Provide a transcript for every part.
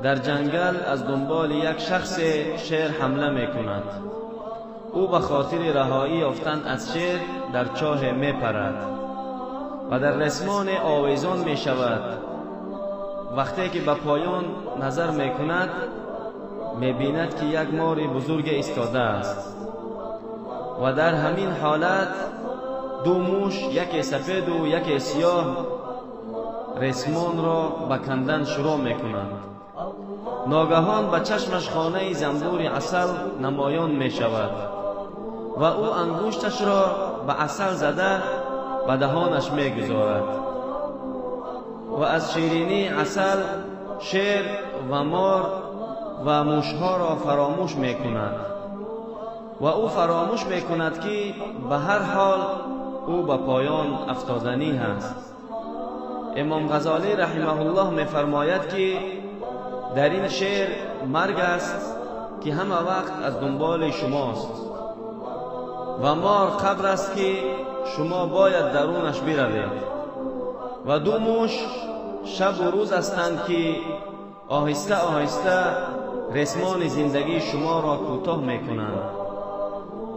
در جنگل از دنبال یک شخص شیر حمله می کند. او به خاطر رهایی یافتن از شیر در چاه می پرد و در رسمان آویزان می شود. وقتی که به پایان نظر می کند می بیند که یک مار بزرگ ایستاده است و در همین حالت دو موش، یکی سفید و یکی سیاه، رسمان را به کندن شروع می کنند. ناگهان به چشمش خانه زنبور عسل نمایان می شود و او انگشتش را به عسل زده به دهانش می گذارد و از شیرینی عسل شیر و مار و موشها را فراموش می کند و او فراموش می کند که به هر حال او به پایان افتادنی است. امام غزالی رحمه الله می فرماید که در این شعر مرگ است که همه وقت از دنبال شماست و مار قبر است که شما باید درونش بروید و دو موش شب و روز هستند که آهسته آهسته رسمان زندگی شما را کوتاه می کنند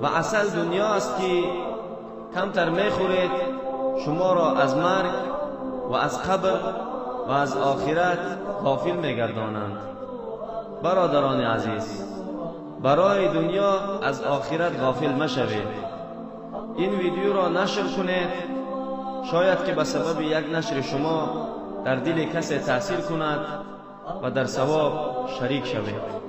و عسل دنیا است که کمتر می خورید شما را از مرگ و از قبر و از آخرت غافل می گردانند. برادران عزیز، برای دنیا از آخرت غافل مشوید. این ویدیو را نشر کنید، شاید که به سبب یک نشر شما در دل کسی تأثیر کند و در ثواب شریک شوید.